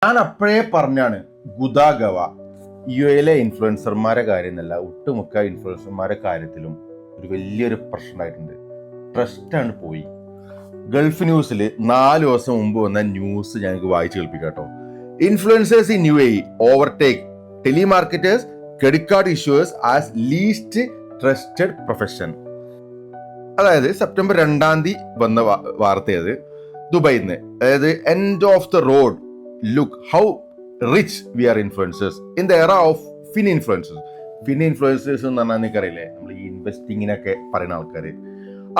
ഞാൻ അപ്പോഴേ പറഞ്ഞാണ് ഗുദാഗവ യു എയിലെ ഇൻഫ്ലുവൻസർമാരെ കാര്യം എന്നല്ല, ഒട്ടുമുക്ക ഇൻഫ്ലുവൻസർമാരെ കാര്യത്തിലും ഒരു വലിയൊരു പ്രശ്നമായിട്ടുണ്ട്. ട്രസ്റ്റാണ് പോയി. ഗൾഫ് ന്യൂസിൽ 4 ദിവസം മുമ്പ് വന്ന ന്യൂസ് ഞങ്ങൾക്ക് വായിച്ചു കേൾപ്പിക്കാം കേട്ടോ. Influencers in U A overtake telemarketers, credit card issuers as least trusted profession. അതായത് സെപ്റ്റംബർ 2 വന്ന വാർത്തയത് ദുബൈയിൽ നിന്ന്. അതായത് end of the road, look how rich we are influencers in the era of fin influencers. Fin influencers എന്ന് പറഞ്ഞാൽ നിനക്കറിയില്ലേ, നമ്മൾ ഈ ഇൻവെസ്റ്റിങ്ങിനൊക്കെ പറയുന്ന ആൾക്കാർ.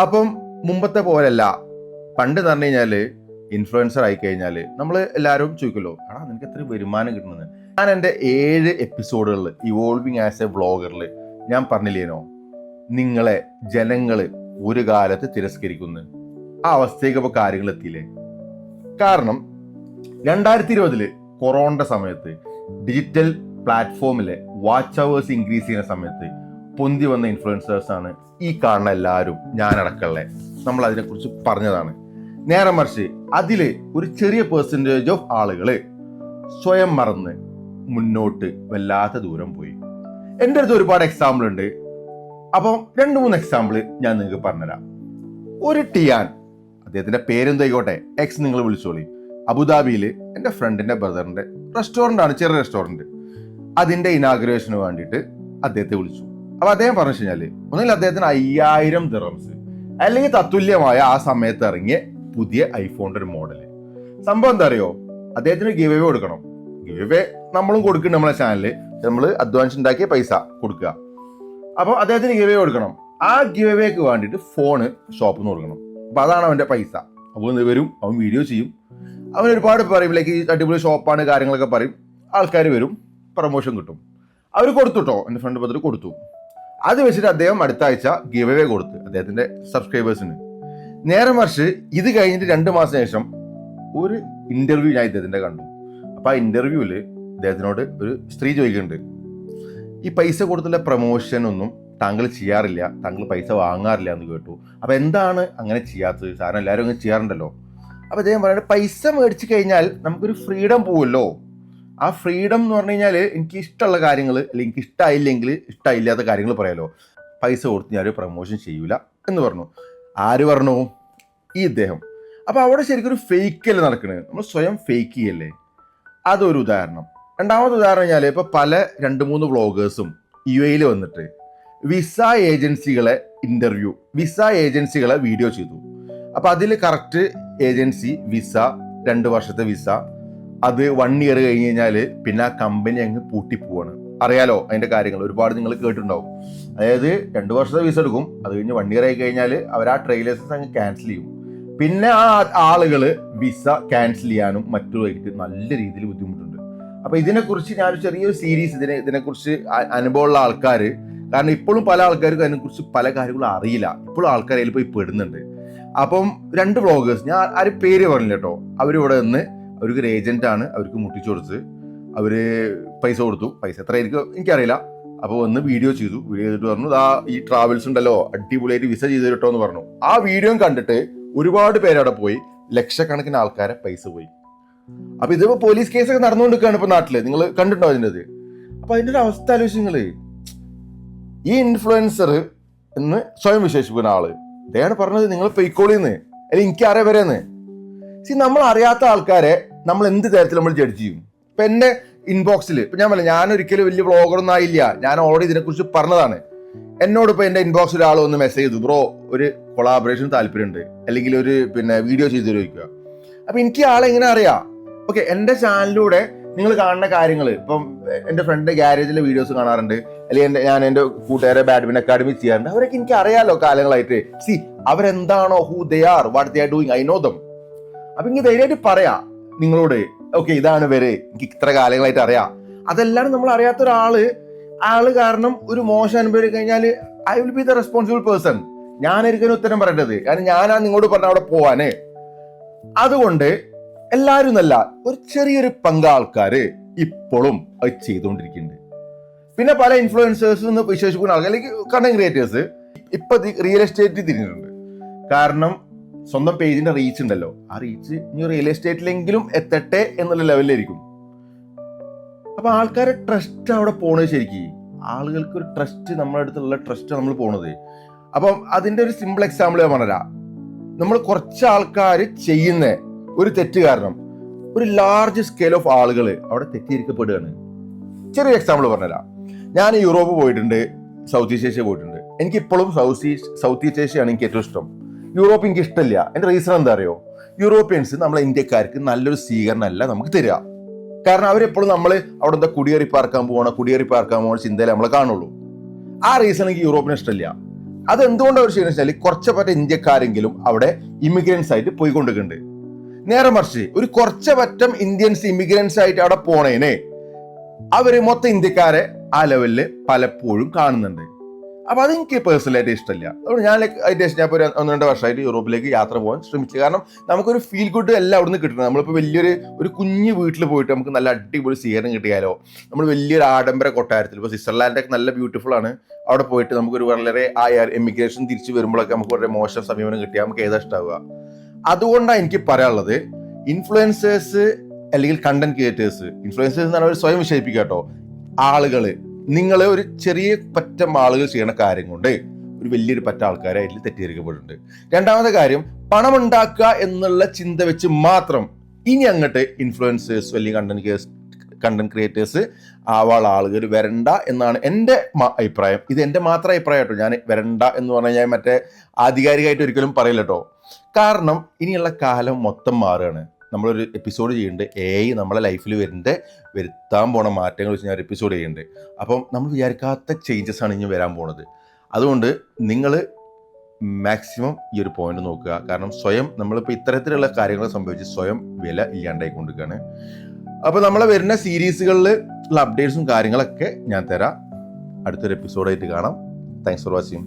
അപ്പം മുമ്പത്തെ പോലല്ല. പണ്ട് എന്ന് പറഞ്ഞു കഴിഞ്ഞാൽ ഇൻഫ്ലുവൻസർ ആയിക്കഴിഞ്ഞാൽ നമ്മൾ എല്ലാവരും ചോദിക്കുമല്ലോ, നിനക്ക് എത്ര വരുമാനം കിട്ടുന്നത്. ഞാൻ എൻ്റെ 7 എപ്പിസോഡുകളിൽ ഇവോൾവിങ് ആസ് എ വ്ളോഗറിൽ ഞാൻ പറഞ്ഞില്ലേനോ, നിങ്ങളെ ജനങ്ങൾ ഒരു കാലത്ത് തിരസ്കരിക്കുന്നു. ആ അവസ്ഥയ്ക്ക് ഇപ്പോൾ കാര്യങ്ങൾ എത്തിയില്ലേ. കാരണം 2020 കൊറോണയുടെ സമയത്ത് ഡിജിറ്റൽ പ്ലാറ്റ്ഫോമിലെ വാച്ച് അവേഴ്സ് ഇൻക്രീസ് ചെയ്യുന്ന സമയത്ത് പൊന്തി വന്ന ഇൻഫ്ലുവൻസേഴ്സ് ആണ് ഈ കാണുന്ന എല്ലാവരും, ഞാനടക്കമുള്ള. നമ്മൾ അതിനെക്കുറിച്ച് പറഞ്ഞതാണ്. നേരെ മറിച്ച് അതിൽ ഒരു ചെറിയ പെർസെൻറ്റേജ് ഓഫ് ആളുകൾ സ്വയം മറന്ന് മുന്നോട്ട് വല്ലാത്ത ദൂരം പോയി. എൻ്റെ അടുത്ത് ഒരുപാട് എക്സാമ്പിൾ ഉണ്ട്. അപ്പം 2-3 എക്സാമ്പിൾ ഞാൻ നിങ്ങൾക്ക് പറഞ്ഞുതരാം. ഒരു ടിയാൻ, അദ്ദേഹത്തിന്റെ പേരെന്തായിക്കോട്ടെ, എക്സ് നിങ്ങൾ വിളിച്ചോളി. അബുദാബിയിൽ എൻ്റെ ഫ്രണ്ടിന്റെ ബ്രദറിന്റെ റെസ്റ്റോറൻ്റ് ആണ്, ചെറിയ റെസ്റ്റോറൻറ്റ്. അതിന്റെ ഇനാഗുറേഷന് വേണ്ടിയിട്ട് അദ്ദേഹത്തെ വിളിച്ചു. അപ്പൊ അദ്ദേഹം പറഞ്ഞു കഴിഞ്ഞാൽ ഒന്നുകിൽ അദ്ദേഹത്തിന് 5000 ദിറംസ് അല്ലെങ്കിൽ തത്തുല്യമായ ആ സമയത്ത് ഇറങ്ങിയ പുതിയ ഐഫോണിന്റെ ഒരു മോഡല്. സംഭവം എന്താ അറിയോ, അദ്ദേഹത്തിന് ഗിവ് അവേ കൊടുക്കണം. ഗിവ് അവേ നമ്മളും കൊടുക്കും. നമ്മളെ ചാനലിൽ നമ്മൾ അഡ്വാൻസ് ഉണ്ടാക്കിയ പൈസ കൊടുക്കുക. അപ്പോൾ അദ്ദേഹത്തിന് ഗിവ് അവേ കൊടുക്കണം. ആ ഗിവ് അവേക്ക് വേണ്ടിയിട്ട് ഫോണ് ഷോപ്പിൽ നിന്ന് കൊടുക്കണം. അപ്പൊ അതാണ് അവന്റെ പൈസ. അപ്പോൾ വരും, അവൻ വീഡിയോ ചെയ്യും, അവൻ ഒരുപാട് പറയും, ലൈക്ക് ഈ അടിപൊളി ഷോപ്പാണ് കാര്യങ്ങളൊക്കെ പറയും. ആൾക്കാർ വരും, പ്രൊമോഷൻ കിട്ടും. അവർ കൊടുത്തുട്ടോ, എൻ്റെ ഫ്രണ്ട് ബ്രദർ കൊടുത്തു. അത് വെച്ചിട്ട് അദ്ദേഹം അടുത്ത ആഴ്ച ഗിവ് അവേ കൊടുത്ത് അദ്ദേഹത്തിന്റെ സബ്സ്ക്രൈബേഴ്സിന്. നേരെ മറിച്ച് ഇത് കഴിഞ്ഞിട്ട് 2 മാസം ശേഷം ഒരു ഇന്റർവ്യൂ ഞാൻ ഇദ്ദേഹത്തിന്റെ കണ്ടു. അപ്പൊ ആ ഇന്റർവ്യൂവിൽ ഇദ്ദേഹത്തിനോട് ഒരു സ്ത്രീ ചോദിക്കുന്നുണ്ട്, ഈ പൈസ കൊടുത്തുള്ള പ്രൊമോഷൻ ഒന്നും താങ്കൾ ചെയ്യാറില്ല, താങ്കൾ പൈസ വാങ്ങാറില്ല എന്ന് കേട്ടു. അപ്പൊ എന്താണ് അങ്ങനെ ചെയ്യാത്തത്? സാധാരണ എല്ലാവരും അങ്ങനെ ചെയ്യാറുണ്ടല്ലോ. അപ്പൊ അദ്ദേഹം പറയുന്നത്, പൈസ മേടിച്ചു കഴിഞ്ഞാൽ നമുക്കൊരു ഫ്രീഡം പോവുമല്ലോ. ആ ഫ്രീഡം എന്ന് പറഞ്ഞു കഴിഞ്ഞാൽ എനിക്ക് ഇഷ്ടമുള്ള കാര്യങ്ങൾ, അല്ലെങ്കിൽ എനിക്ക് ഇഷ്ടമായില്ലെങ്കിൽ ഇഷ്ടമില്ലാത്ത കാര്യങ്ങൾ പറയാലോ. പൈസ കൊടുത്ത് ഞാനൊരു പ്രൊമോഷൻ ചെയ്യൂല എന്ന് പറഞ്ഞു. ആര് പറഞ്ഞു? ഈ ഇദ്ദേഹം. അപ്പൊ അവിടെ ശരിക്കും ഒരു ഫേക്കല്ലേ നടക്കുന്നത്, നമ്മൾ സ്വയം ഫേക്ക് ചെയ്യല്ലേ. അതൊരു ഉദാഹരണം. രണ്ടാമത്തെ ഉദാഹരണം കഴിഞ്ഞാൽ ഇപ്പൊ പല 2-3 വ്ളോഗേഴ്സും യു എയിൽ വന്നിട്ട് വിസ ഏജൻസികളെ ഇന്റർവ്യൂ, വിസ ഏജൻസികളെ വീഡിയോ ചെയ്തു. അപ്പൊ അതിൽ കറക്റ്റ് ഏജൻസി വിസ 2 വർഷത്തെ വിസ, അത് 1 ഇയർ കഴിഞ്ഞ് കഴിഞ്ഞാല് പിന്നെ ആ കമ്പനി അങ്ങ് പൂട്ടിപ്പോവാണ്. അറിയാലോ അതിന്റെ കാര്യങ്ങൾ ഒരുപാട് നിങ്ങൾ കേട്ടിട്ടുണ്ടാവും. അതായത് 2 വർഷത്തെ വിസ എടുക്കും, അത് കഴിഞ്ഞ് 1 ഇയർ ആയി കഴിഞ്ഞാൽ അവർ ആ ട്രെയിൽ ലൈസൻസ് അങ്ങ് ക്യാൻസൽ ചെയ്യും. പിന്നെ ആ ആളുകൾ വിസ ക്യാൻസൽ ചെയ്യാനും മറ്റുമായിട്ട് നല്ല രീതിയിൽ ബുദ്ധിമുട്ടുണ്ട്. അപ്പൊ ഇതിനെക്കുറിച്ച് ഞാനൊരു ചെറിയൊരു സീരീസ് ഇതിനെക്കുറിച്ച് അനുഭവമുള്ള ആൾക്കാർ, കാരണം ഇപ്പോഴും പല ആൾക്കാർക്കും അതിനെക്കുറിച്ച് പല കാര്യങ്ങളും അറിയില്ല. ഇപ്പോഴും ആൾക്കാർ അതിൽ പോയി പെടുന്നുണ്ട്. അപ്പം 2 വ്ളോഗേഴ്സ്, ഞാൻ ആരും പേര് പറഞ്ഞില്ല കേട്ടോ, അവരിവിടെ നിന്ന് അവർക്ക് ഒരു ഏജന്റ് ആണ്, അവർക്ക് മുട്ടിച്ചു കൊടുത്ത് അവര് പൈസ കൊടുത്തു. പൈസ എത്ര ആയിരിക്കും എനിക്കറിയില്ല. അപ്പോൾ വന്ന് വീഡിയോ ചെയ്തിട്ട് പറഞ്ഞു, ഈ ട്രാവൽസ് ഉണ്ടല്ലോ അടിപൊളിയായിട്ട് വിസ ചെയ്ത് കേട്ടോ എന്ന് പറഞ്ഞു. ആ വീഡിയോ കണ്ടിട്ട് ഒരുപാട് പേരവിടെ പോയി, ലക്ഷക്കണക്കിന് ആൾക്കാരെ പൈസ പോയി. അപ്പൊ ഇതിപ്പോ പോലീസ് കേസൊക്കെ നടന്നുകൊണ്ടിരിക്കുകയാണ് ഇപ്പൊ നാട്ടില്, നിങ്ങൾ കണ്ടിട്ടോ അതിൻ്റെ. അപ്പൊ അതിന്റെ ഒരു അവസ്ഥ ആലോചിച്ച് നിങ്ങള്, ഈ ഇൻഫ്ലുവൻസർ എന്ന് സ്വയം വിശേഷിപ്പിക്കുന്ന ആള് ഇദ്ദേഹമാണ് പറഞ്ഞത് നിങ്ങൾ പൊയ്ക്കോളിന്ന്, അല്ലെങ്കിൽ എനിക്കറിയാൻ വരെയെന്ന്. നമ്മൾ അറിയാത്ത ആൾക്കാരെ നമ്മൾ എന്ത് തരത്തിൽ നമ്മൾ ജഡ്ജ് ചെയ്യും? ഇപ്പൊ എന്റെ ഇൻബോക്സിൽ ഇപ്പൊ ഞാൻ ഒരിക്കലും വലിയ വ്ളോഗറൊന്നും ആയില്ല, ഞാൻ ഓൾറെഡി ഇതിനെക്കുറിച്ച് പറഞ്ഞതാണ്. എന്നോട് ഇപ്പൊ എന്റെ ഇൻബോക്സിൽ ഒരാൾ ഒന്ന് മെസ്സേജ് ചെയ്തു, ബ്രോ ഒരു കൊളാബറേഷൻ താല്പര്യമുണ്ട്, അല്ലെങ്കിൽ ഒരു വീഡിയോ ചെയ്ത് ചോദിക്കുക. അപ്പൊ എനിക്ക് ആളെ എങ്ങനെ അറിയാം? ഓക്കെ, എന്റെ ചാനലിലൂടെ നിങ്ങൾ കാണുന്ന കാര്യങ്ങൾ, ഇപ്പം എന്റെ ഫ്രണ്ട് ഗാരേജിലെ വീഡിയോസ് കാണാറുണ്ട്, അല്ലെങ്കിൽ ഞാൻ എന്റെ കൂട്ടുകാരെ ബാഡ്മിന്റൺ അക്കാഡമി ചെയ്യാറുണ്ട്. അവരൊക്കെ എനിക്ക് അറിയാലോ കാലങ്ങളായിട്ട്. അവരെന്താണോ, who they are, what they are doing, I know them. അപ്പൊ എനിക്ക് ധൈര്യമായിട്ട് പറയാം നിങ്ങളോട്, ഓക്കെ ഇതാണ് ഇവര്, എനിക്ക് ഇത്ര കാലങ്ങളായിട്ട് അറിയാം. അതല്ലാണ്ട് നമ്മൾ അറിയാത്ത ആള് കാരണം ഒരു മോശം അനുഭവം കഴിഞ്ഞാൽ I will be the responsible person. ഞാനായിരിക്കും ഉത്തരം പറയേണ്ടത്, കാരണം ഞാനാ നിങ്ങളോട് പറഞ്ഞ അവിടെ പോവാന്. അതുകൊണ്ട് എല്ലാവരും എന്നല്ല, ഒരു ചെറിയൊരു പങ്ക് ആൾക്കാര് ഇപ്പോഴും അത് ചെയ്തുകൊണ്ടിരിക്കുന്നുണ്ട്. പിന്നെ പല ഇൻഫ്ലുവൻസേഴ്സ് എന്ന് വിശേഷിക്കുന്ന ആൾക്കാർ, അല്ലെങ്കിൽ കണ്ടന്റ് ക്രിയേറ്റേഴ്സ് ഇപ്പൊ റിയൽ എസ്റ്റേറ്റ് തിരിഞ്ഞിട്ടുണ്ട്. കാരണം സ്വന്തം പേജിന്റെ റീച്ച് ഉണ്ടല്ലോ, ആ റീച്ച് ഇനി റിയൽ എസ്റ്റേറ്റിലെങ്കിലും എത്തട്ടെ എന്നുള്ള ലെവലിലായിരിക്കും. അപ്പോൾ ആൾക്കാരെ ട്രസ്റ്റ് അവിടെ പോണത് ശരിക്കും ആളുകൾക്ക് ഒരു ട്രസ്റ്റ് നമ്മുടെ അടുത്തുള്ള ട്രസ്റ്റ് നമ്മൾ പോണത്. അപ്പം അതിൻ്റെ ഒരു സിമ്പിൾ എക്സാമ്പിൾ ഞാൻ പറഞ്ഞുതരാം. നമ്മൾ കുറച്ച് ആൾക്കാർ ചെയ്യുന്ന ഒരു തെറ്റ് കാരണം ഒരു ലാർജ് സ്കെയിൽ ഓഫ് ആളുകൾ അവിടെ തെറ്റിദ്ധരിക്കപ്പെടുകയാണ്. ചെറിയൊരു എക്സാമ്പിൾ പറഞ്ഞുതരാം. ഞാൻ യൂറോപ്പ് പോയിട്ടുണ്ട്, സൗത്ത് ഈസ്റ്റ് ഏഷ്യ പോയിട്ടുണ്ട്. എനിക്കിപ്പോഴും സൗത്ത് ഈസ്റ്റ് ഏഷ്യയാണ് എനിക്ക് ഏറ്റവും ഇഷ്ടം. യൂറോപ്പ് എനിക്ക് ഇഷ്ടമില്ല. എൻ്റെ റീസൺ എന്താ അറിയോ? യൂറോപ്യൻസ് നമ്മളെ ഇന്ത്യക്കാർക്ക് നല്ലൊരു സ്വീകരണമല്ല നമുക്ക് തരിക. കാരണം അവരെപ്പോഴും നമ്മൾ അവിടെ എന്താ കുടിയേറി പാർക്കാൻ പോകണ ചിന്തയിൽ നമ്മളെ കാണുള്ളൂ. ആ റീസൺ എനിക്ക് യൂറോപ്പിന് ഇഷ്ടമില്ല. അതെന്തുകൊണ്ട് അവർ ചെയ്യുന്നത് വെച്ചാൽ കുറച്ച് പറ്റ ഇന്ത്യക്കാരെങ്കിലും അവിടെ ഇമിഗ്രൻസ് ആയിട്ട് പോയിക്കൊണ്ടിരിക്കുന്നുണ്ട്. നേരെ മറിച്ച് ഒരു കുറച്ച് പറ്റം ഇന്ത്യൻസ് ഇമിഗ്രൻസ് ആയിട്ട് അവിടെ പോണേനെ അവര് മൊത്തം ഇന്ത്യക്കാരെ ആ ലെവലില് പലപ്പോഴും കാണുന്നുണ്ട്. അപ്പൊ അതെനിക്ക് പേഴ്സണലായിട്ട് ഇഷ്ടമില്ല. അതുകൊണ്ട് ഞാൻ ഞാൻ ഒരു 1-2 വർഷമായിട്ട് യൂറോപ്പിലേക്ക് യാത്ര പോകാൻ ശ്രമിച്ചു. കാരണം നമുക്കൊരു ഫീൽ ഗുഡ് എല്ലാം അവിടെ നിന്ന് കിട്ടണം. നമ്മളിപ്പോൾ വലിയൊരു കുഞ്ഞു വീട്ടിൽ പോയിട്ട് നമുക്ക് നല്ല അടിപൊളി സ്വീകരണം കിട്ടിയാലോ, നമ്മൾ വലിയൊരു ആഡംബര കൊട്ടാരത്തിൽ, ഇപ്പോൾ സ്വിറ്റ്സർലാൻഡൊക്കെ നല്ല ബ്യൂട്ടിഫുൾ ആണ്, അവിടെ പോയിട്ട് നമുക്കൊരു വളരെ എമിഗ്രേഷൻ തിരിച്ചു വരുമ്പോഴൊക്കെ നമുക്ക് വളരെ മോശം സമീപനം കിട്ടിയാൽ നമുക്ക് ഏതാ ഇഷ്ടമാവുക? അതുകൊണ്ടാണ് എനിക്ക് പറയാനുള്ളത്, ഇൻഫ്ലുവൻസേഴ്സ് അല്ലെങ്കിൽ കണ്ടന്റ് ക്രിയേറ്റേഴ്സ്, ഇൻഫ്ലുവൻസേഴ്സ് എന്ന് പറഞ്ഞാൽ സ്വയം വിശേഷിപ്പിക്കുക കേട്ടോ, ആളുകള് നിങ്ങളെ ഒരു ചെറിയ പറ്റം ആളുകൾ ചെയ്യുന്ന കാര്യം കൊണ്ട് ഒരു വലിയൊരു പറ്റ ആൾക്കാരെ അതിൽ തെറ്റിദ്ധരിക്കപ്പെടുന്നുണ്ട്. രണ്ടാമത്തെ കാര്യം, പണം ഉണ്ടാക്കുക എന്നുള്ള ചിന്ത വെച്ച് മാത്രം ഇനി അങ്ങോട്ട് ഇൻഫ്ലുവൻസേഴ്സ് അല്ലെങ്കിൽ കണ്ടന്റ് ക്രിയേറ്റേഴ്സ് ആളുകൾ വരണ്ട എന്നാണ് എൻ്റെ അഭിപ്രായം. ഇത് എൻ്റെ മാത്രം അഭിപ്രായം കേട്ടോ. ഞാൻ വരണ്ട എന്ന് പറഞ്ഞാൽ ഞാൻ മറ്റേ ആധികാരികമായിട്ട് ഒരിക്കലും പറയില്ല കേട്ടോ. കാരണം ഇനിയുള്ള കാലം മൊത്തം മാറുകയാണ്. നമ്മളൊരു എപ്പിസോഡ് ചെയ്യുന്നുണ്ട്, AI നമ്മളെ ലൈഫിൽ വരുത്താൻ പോണ മാറ്റങ്ങൾ വെച്ച് ഞാൻ ഒരു എപ്പിസോഡ് ചെയ്യുന്നുണ്ട്. അപ്പം നമ്മൾ വിചാരിക്കാത്ത ചേഞ്ചസ് ആണ് ഇനി വരാൻ പോണത്. അതുകൊണ്ട് നിങ്ങൾ മാക്സിമം ഈ ഒരു പോയിന്റ് നോക്കുക. കാരണം സ്വയം നമ്മളിപ്പോൾ ഇത്തരത്തിലുള്ള കാര്യങ്ങൾ സംഭവിച്ച് സ്വയം വില ഇല്ലാണ്ടായിക്കൊണ്ടിരിക്കുകയാണ്. അപ്പോൾ നമ്മളെ വരുന്ന സീരീസുകളിൽ ഉള്ള അപ്ഡേറ്റ്സും കാര്യങ്ങളൊക്കെ ഞാൻ തരാം. അടുത്തൊരു എപ്പിസോഡായിട്ട് കാണാം. Thanks for watching.